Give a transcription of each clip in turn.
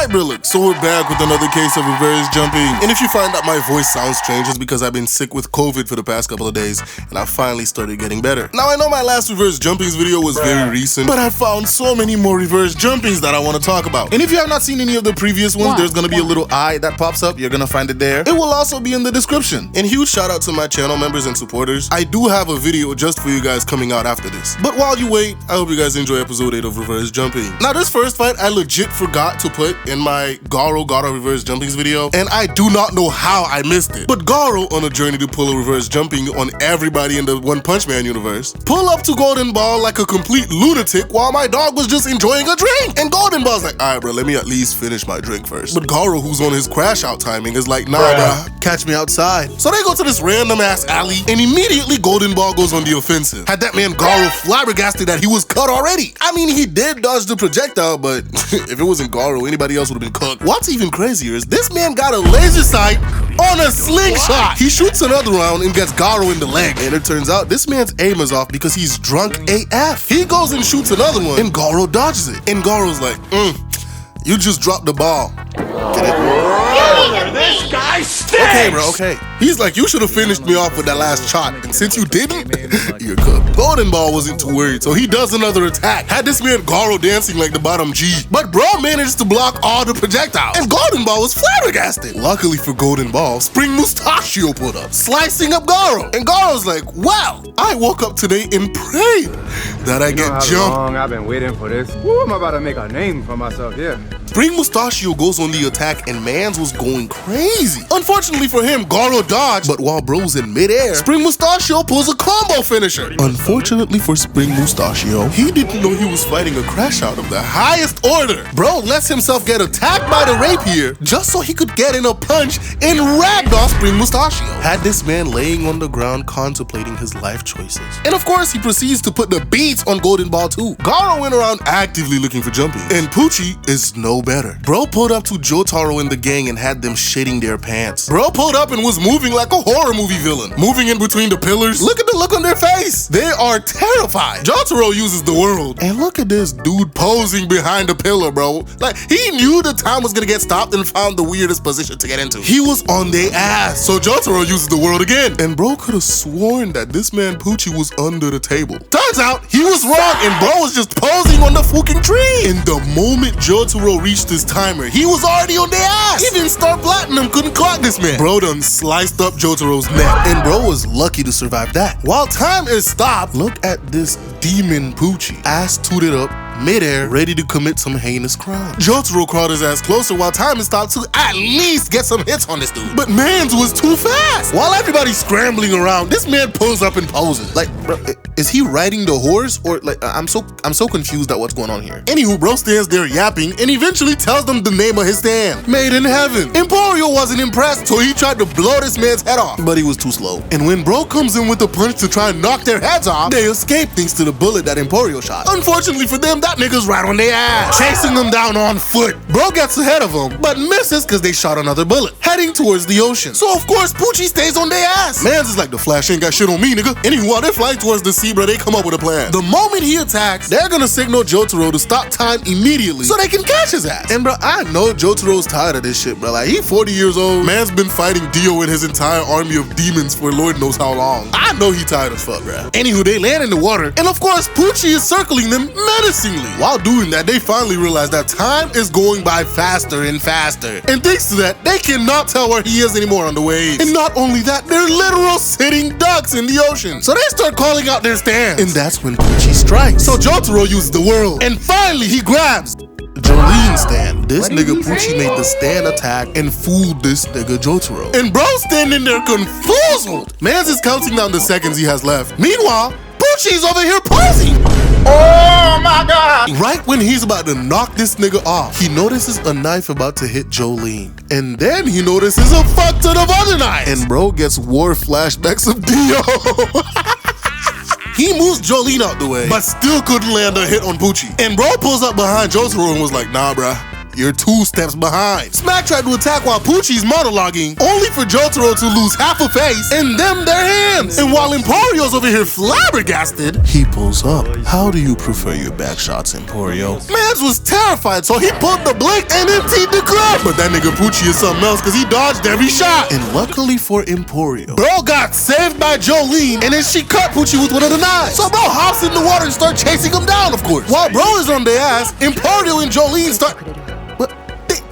Alright, bro, look, so we're back with another case of reverse jumping. And if you find that my voice sounds strange, it's because I've been sick with COVID for the past couple of days, and I finally started getting better. Now, I know my last reverse jumpings video was very recent, but I found so many more reverse jumpings that I want to talk about. And if you have not seen any of the previous ones, there's gonna be a little eye that pops up. You're gonna find it there. It will also be in the description. And huge shout out to my channel members and supporters. I do have a video just for you guys coming out after this. But while you wait, I hope you guys enjoy episode 8 of reverse jumping. Now, this first fight, I legit forgot to put in my Garo reverse jumpings video, and I do not know how I missed it. But Garo, on a journey to pull a reverse jumping on everybody in the One Punch Man universe, pull up to Golden Ball like a complete lunatic while my dog was just enjoying a drink. And Golden Ball's like, alright bro, let me at least finish my drink first. But Garo, who's on his crash out timing, is like, nah bruh, catch me outside. So they go to this random ass alley, and immediately Golden Ball goes on the offensive. Had that man Garo flabbergasted that he was cut already. I mean, he did dodge the projectile, but if it wasn't Garo, anybody else would have been cooked. What's even crazier is this man got a laser sight on a slingshot. He shoots another round and gets Garo in the leg. And it turns out this man's aim is off because he's drunk AF. He goes and shoots another one and Garo dodges it. And Garo's like, you just dropped the ball. Get it? This guy stinks! Okay, bro, okay. He's like, you should have finished me off with that last shot, and since you didn't, you're cooked. Golden Ball wasn't too worried, so he does another attack. Had this man Garo dancing like the bottom G, but bro managed to block all the projectiles, and Golden Ball was flabbergasted. Luckily for Golden Ball, Spring Mustachio put up, slicing up Garo, and Garo's like, wow, I woke up today and prayed that I get jumped. How long I've been waiting for this. Woo, I'm about to make a name for myself here. Spring Mustachio goes on the attack and mans was going crazy. Unfortunately for him, Garo dodged, but while bro's in midair, Spring Mustachio pulls a combo finisher. Unfortunately for Spring Mustachio, he didn't know he was fighting a crash out of the highest order. Bro lets himself get attacked by the rapier just so he could get in a punch and ragdoll Spring Mustachio. Had this man laying on the ground contemplating his life choices. And of course, he proceeds to put the beats on Golden Ball too. Garo went around actively looking for jumping, and Poochie is no better. Bro pulled up to Jotaro and the gang and had them shitting their pants. Bro pulled up and was moving like a horror movie villain, moving in between the pillars. Look at the look on their face. They are terrified. Jotaro uses the world, and look at this dude posing behind a pillar, bro. Like, he knew the time was gonna get stopped and found the weirdest position to get into. He was on their ass, so Jotaro uses the world again. And bro could have sworn that this man Poochie was under the table. Turns out he was wrong, and bro was just posing on the fucking tree. And the moment Jotaro reached his timer, he was already on their ass. Even Star Platinum couldn't clock this man. Bro done sliced up Jotaro's neck, and bro was lucky to survive that. While time is stopped, look at this demon Poochie, ass tooted up, midair, ready to commit some heinous crime. Jotaro crawled his ass closer while time is stopped to at least get some hits on this dude. But mans was too fast. While everybody's scrambling around, this man pulls up and poses. Like, bro, is he riding the horse or like? I'm so confused at what's going on here. Anywho, bro stands there yapping and eventually tells them the name of his stand. Made in Heaven. Emporio wasn't impressed, so he tried to blow this man's head off, but he was too slow. And when bro comes in with a punch to try and knock their heads off, they escape thanks to the bullet that Emporio shot. Unfortunately for them, that nigga's right on their ass, chasing them down on foot. Bro gets ahead of them, but misses because they shot another bullet, heading towards the ocean. So of course, Poochie stays on their ass. Mans is like, the Flash ain't got shit on me, nigga. Anyway, while they're flying towards the sea, bro, they come up with a plan. The moment he attacks, they're gonna signal Jotaro to stop time immediately so they can catch his ass. And bro, I know Jotaro's tired of this shit, bro. Like, he 40 years old. Man's been fighting Dio and his entire army of demons for Lord knows how long. I know he tired as fuck, bro. Anywho, they land in the water, and of course, Poochie is circling them menacingly. While doing that, they finally realize that time is going by faster and faster. And thanks to that, they cannot tell where he is anymore on the waves. And not only that, they're literal sitting ducks in the ocean. So they start calling out their stands. And that's when Poochie strikes. So Jotaro uses the world, and finally he grabs Jolene's stand. This nigga Poochie made the stand attack and fooled this nigga Jotaro. And bro standing there confused. Mans is counting down the seconds he has left. Meanwhile, Poochie's over here posing. Oh my god! Right when he's about to knock this nigga off, he notices a knife about to hit Jolene. And then he notices a fuck ton of other knives. And bro gets war flashbacks of Dio. He moves Jolene out the way, but still couldn't land a hit on Poochie. And bro pulls up behind Jotaro and was like, nah bruh, you're 2 steps behind. Smack tried to attack while Poochie's monologuing, only for Jotaro to lose half a face and them their hands. And while Emporio's over here flabbergasted, he pulls up. How do you prefer your back shots, Emporio? Mans was terrified, so he pulled the blink and emptied the clip. But that nigga Poochie is something else because he dodged every shot. And luckily for Emporio, bro got saved by Jolene, and then she cut Poochie with one of the knives. So bro hops in the water and start chasing him down, of course. While bro is on their ass, Emporio and Jolene start...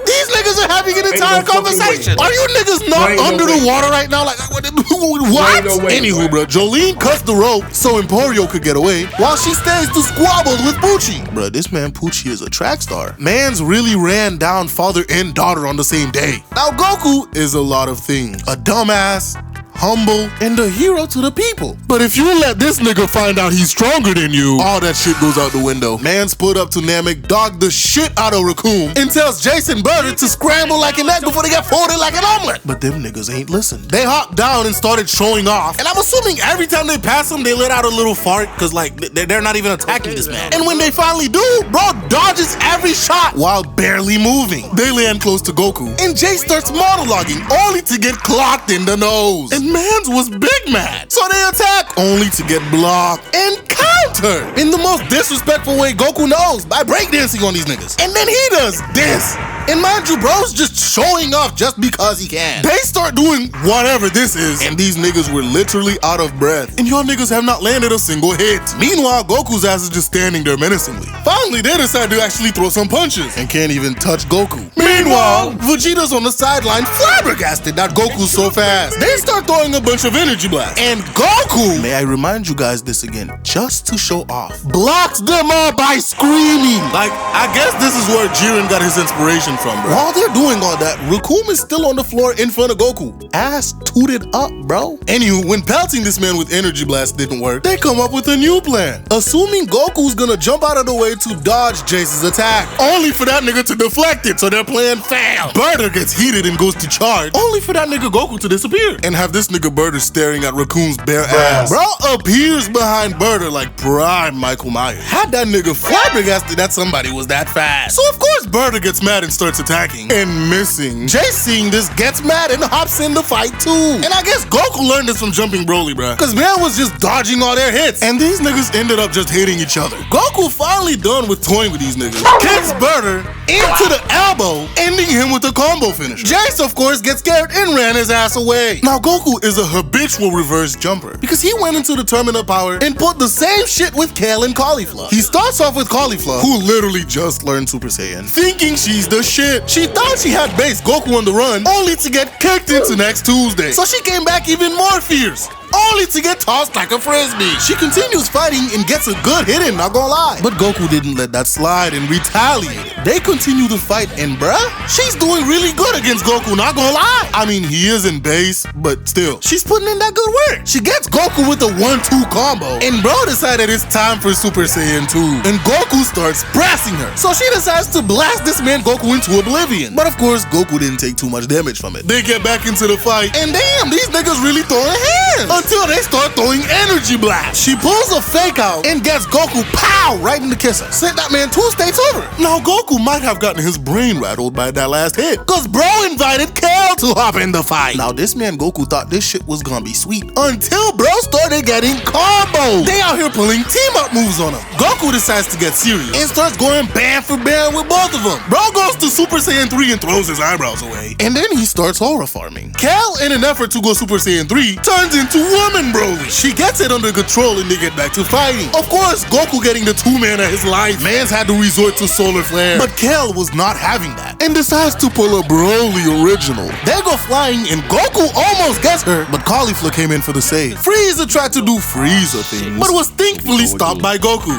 These niggas are having an entire conversation. Are you niggas not under the water right now? Like, what? Anywho, bro, Jolene cuts the rope so Emporio could get away while she stays to squabble with Poochie. Bro, this man Poochie is a track star. Mans really ran down father and daughter on the same day. Now, Goku is a lot of things. A dumbass, humble, and a hero to the people. But if you let this nigga find out he's stronger than you, all that shit goes out the window. Man split up to Namek, dogged the shit out of Raccoon, and tells Jason Bird to scramble like an egg before they get folded like an omelet. But them niggas ain't listen. They hopped down and started showing off, and I'm assuming every time they pass him, they let out a little fart, cause like, they're not even attacking this man. And when they finally do, bro dodges every shot while barely moving. They land close to Goku, and Jay starts monologuing, only to get clocked in the nose. And Mans was big mad, so they attack only to get blocked and counter in the most disrespectful way Goku knows, by breakdancing on these niggas. And then he does this. And mind you, bro's just showing off just because he can. They start doing whatever this is, and these niggas were literally out of breath. And y'all niggas have not landed a single hit. Meanwhile, Goku's ass is just standing there menacingly. Finally, they decide to actually throw some punches and can't even touch Goku. Meanwhile, Vegeta's on the sideline flabbergasted that Goku's so fast. They start throwing a bunch of energy blasts. And Goku, may I remind you guys this again, just to show off, blocks them all by screaming. Like, I guess this is where Jiren got his inspiration from, bro. While they're doing all that, Raccoon is still on the floor in front of Goku. Ass tooted up, bro. Anywho, when pelting this man with energy blast didn't work, they come up with a new plan. Assuming Goku's gonna jump out of the way to dodge Jace's attack, only for that nigga to deflect it, so their plan failed. Burter gets heated and goes to charge, only for that nigga Goku to disappear. And have this nigga Burter staring at Raccoon's bare ass. Bro appears behind Burter like prime Michael Myers. Had that nigga flabbergasted that somebody was that fast. So of course Burter gets mad and starts attacking and missing. Jace seeing this gets mad and hops in the fight too. And I guess Goku learned this from Jumping Broly, bruh. Cause man was just dodging all their hits. And these niggas ended up just hating each other. Goku finally done with toying with these niggas. Kicks Burter into the elbow, ending him with a combo finish. Jace, of course, gets scared and ran his ass away. Now Goku is a habitual reverse jumper because he went into the Terminal Power and put the same shit with Kale and Cauliflower. He starts off with Cauliflower, who literally just learned Super Saiyan, thinking she's the shit. She thought she had base Goku on the run, only to get kicked into next Tuesday. So she came back even more fierce, only to get tossed like a frisbee. She continues fighting and gets a good hit in, not gonna lie. But Goku didn't let that slide and retaliated. They continue to fight, and bruh, she's doing really good against Goku, not gonna lie. I mean, he is in base, but still, she's putting in that good work. She gets Goku with a 1-2 combo, and bro decided it's time for Super Saiyan 2. And Goku starts pressing her, so she decides to blast this man Goku into oblivion. But of course, Goku didn't take too much damage from it. They get back into the fight, and damn, these niggas really throwing hands. Until they start throwing energy blasts. She pulls a fake out and gets Goku pow right in the kisser. Sent that man 2 states over. Now Goku might have gotten his brain rattled by that last hit, cause bro invited Kale to hop in the fight. Now this man Goku thought this shit was gonna be sweet until bro started getting combos. They out here pulling team up moves on him. Goku decides to get serious and starts going bam for bam with both of them. Bro goes to Super Saiyan 3 and throws his eyebrows away. And then he starts horror farming. Kale, in an effort to go Super Saiyan 3, turns into Woman Broly. She gets it under control and they get back to fighting. Of course, Goku getting the 2-man of his life. Mans had to resort to Solar Flare. But Kale was not having that and decides to pull a Broly original. They go flying and Goku almost gets her, but Cauliflower came in for the save. Frieza tried to do Frieza things, but was thankfully stopped by Goku.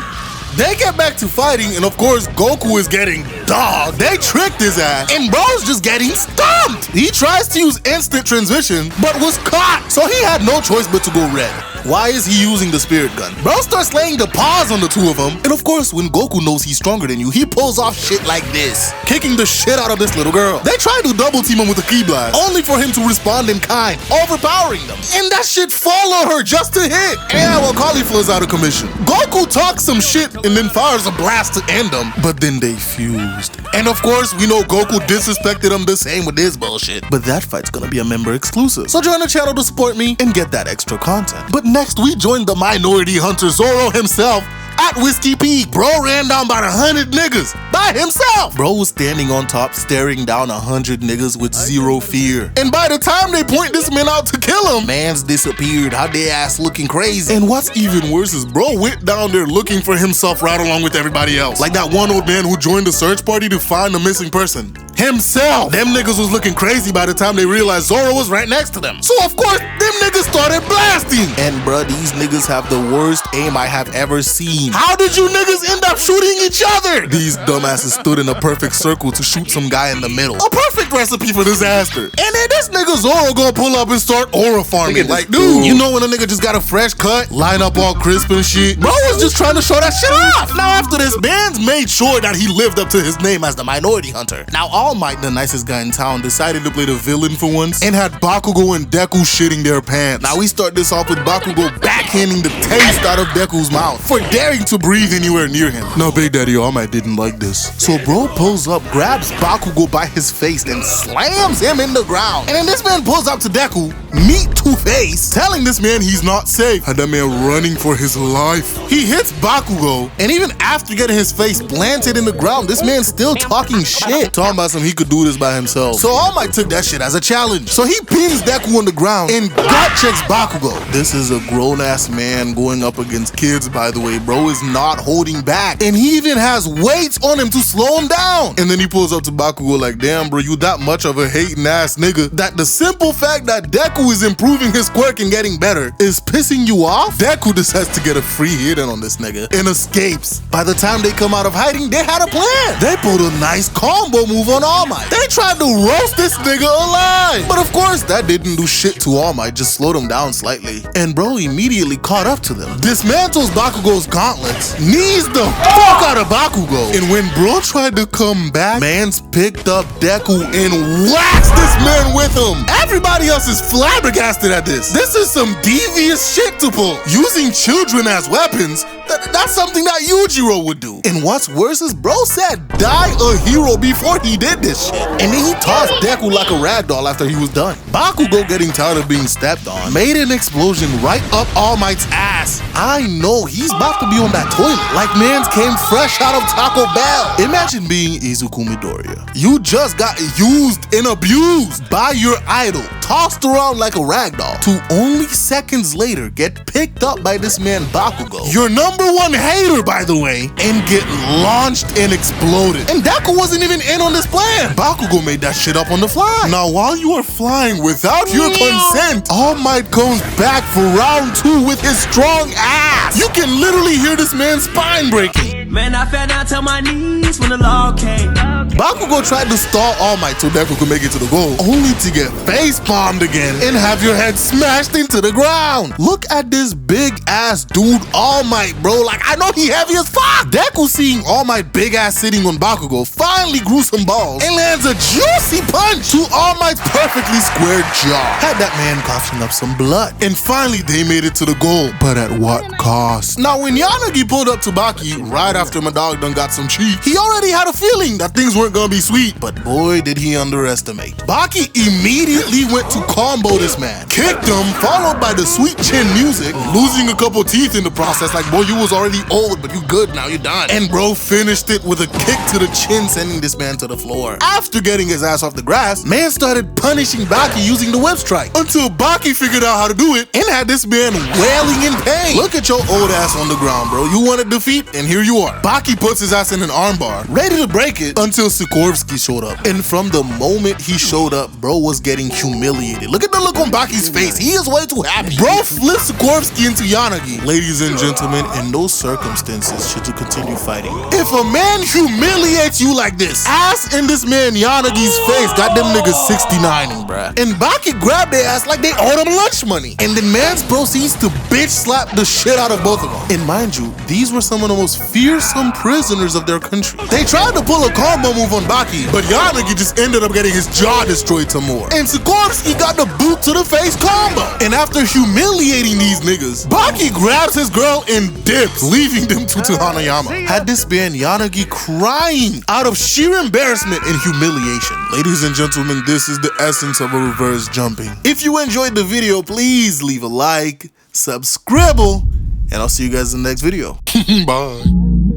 They get back to fighting, and of course, Goku is getting dogged. They tricked his ass, and bro's just getting stumped. He tries to use instant transmission, but was caught, so he had no choice but to go red. Why is he using the spirit gun? Bro starts laying the paws on the two of them. And of course, when Goku knows he's stronger than you, he pulls off shit like this, kicking the shit out of this little girl. They try to double team him with a ki blast, only for him to respond in kind, overpowering them. And that shit follow her just to hit. Yeah, well, Cauliflower's out of commission. Goku talks some shit and then fires a blast to end them, but then they fused. And of course, we know Goku disrespected him the same with his bullshit. But that fight's gonna be a member exclusive, so join the channel to support me and get that extra content. But next, we join the minority hunter Zoro himself at Whiskey Peak. Bro ran down about 100 niggas by himself. Bro was standing on top staring down 100 niggas with zero fear. And by the time they point this man out to kill him, man's disappeared, how they ass looking crazy. And what's even worse is bro went down there looking for himself right along with everybody else. Like that one old man who joined the search party to find a missing person. Himself. Them niggas was looking crazy by the time they realized Zoro was right next to them. So of course, them niggas started blasting. And bruh, these niggas have the worst aim I have ever seen. How did you niggas end up shooting each other? These dumbasses stood in a perfect circle to shoot some guy in the middle. A perfect recipe for disaster. And then this nigga Zoro gonna pull up and start aura farming. Like, dude, you know when a nigga just got a fresh cut, line up all crisp and shit? Bro was just trying to show that shit off. Now after this, Bands made sure that he lived up to his name as the minority hunter. Now All Might, the nicest guy in town, decided to play the villain for once and had Bakugo and Deku shitting their pants. Now we start this off with Bakugo backhanding the taste out of Deku's mouth for daring to breathe anywhere near him. Now Big Daddy All Might didn't like this. So bro pulls up, grabs Bakugo by his face and slams him in the ground. And then this man pulls up to Deku, meat to face, telling this man he's not safe. Had that man running for his life. He hits Bakugo, and even after getting his face planted in the ground, this man's still talking shit, talking about some he could do this by himself. So All Might took that shit as a challenge. So he pins Deku on the ground and gut checks Bakugo. This is a grown-ass man going up against kids, by the way. Bro is not holding back. And he even has weights on him to slow him down. And then he pulls up to Bakugo like, damn bro, you that much of a hating ass nigga that the simple fact that Deku is improving his quirk and getting better is pissing you off? Deku decides to get a free hit in on this nigga and escapes. By the time they come out of hiding, they had a plan. They pulled a nice combo move on All Might. They tried to roast this nigga alive. But of course, that didn't do shit to All Might, just slowed him down slightly. And bro immediately caught up to them, dismantles Bakugo's gauntlets, knees the fuck out of Bakugo. And when bro tried to come back, mans picked up Deku and waxed this man with him. Everybody else is flabbergasted at this. This is some devious shit to pull. Using children as weapons, that's something that Yujiro would do. And what's worse is bro said die a hero before he did this shit. And then he tossed Deku like a ragdoll after he was done. Bakugo, getting tired of being stepped on, made an explosion right up All Might's ass. I know he's about to be on that toilet like mans came fresh out of Taco Bell. Imagine being Izuku Midoriya. You just got used and abused by your idol, tossed around like a ragdoll, to only seconds later get picked up by this man Bakugo, your number one hater by the way, and get launched and exploded. And Deku wasn't even in on this plan. Bakugo made that shit up on the fly. Now while you are flying without your consent, All Might comes back for round 2 with his strong ass. You can literally hear this man's spine breaking. Man, I fell down to my knees when the law came. Bakugo tried to stall All Might so Deku could make it to the goal, only to get face palmed again and have your head smashed into the ground. Look at this big ass dude All Might, bro. Like, I know he heavy as fuck. Deku, seeing All Might big ass sitting on Bakugo, finally grew some balls and lands a juicy punch to All Might's perfectly squared jaw. Had that man coughing up some blood. And finally they made it to the goal, but at what cost? Now when Yanagi pulled up to Baki right after my dog done got some cheek, he already had a feeling that things weren't gonna be sweet, but boy did he underestimate. Baki immediately went to combo this man, kicked him, followed by the sweet chin music, losing a couple teeth in the process. Like, boy, you was already old, but you good now, you're done. And bro finished it with a kick to the chin, sending this man to the floor. After getting his ass off the grass, man started punishing Baki using the whip strike until Baki figured out how to do it and had this man wailing in pain. Look at your old ass on the ground, bro. You wanted defeat, and here you are. Baki puts his ass in an armbar, ready to break it, until until Sikorsky showed up. And from the moment he showed up, bro was getting humiliated. Look at the look on Baki's face. He is way too happy. Bro flipped Sikorsky into Yanagi. Ladies and gentlemen, in no circumstances should you continue fighting. If a man humiliates you like this, ass in this man Yanagi's face got them niggas 69ing, bruh. And Baki grabbed their ass like they owed him lunch money. And then man's proceeds to bitch slap the shit out of both of them. And mind you, these were some of the most fearsome prisoners of their country. They tried to pull a combo move on Baki, but Yanagi just ended up getting his jaw destroyed some more. And Sikorsky got the boot to the face combo. And after humiliating these niggas, Baki grabs his girl and dips, leaving them to Hanayama. Had this been Yanagi crying out of sheer embarrassment and humiliation. Ladies and gentlemen, this is the essence of a reverse jumping. If you enjoyed the video, please leave a like, subscribe, and I'll see you guys in the next video. Bye.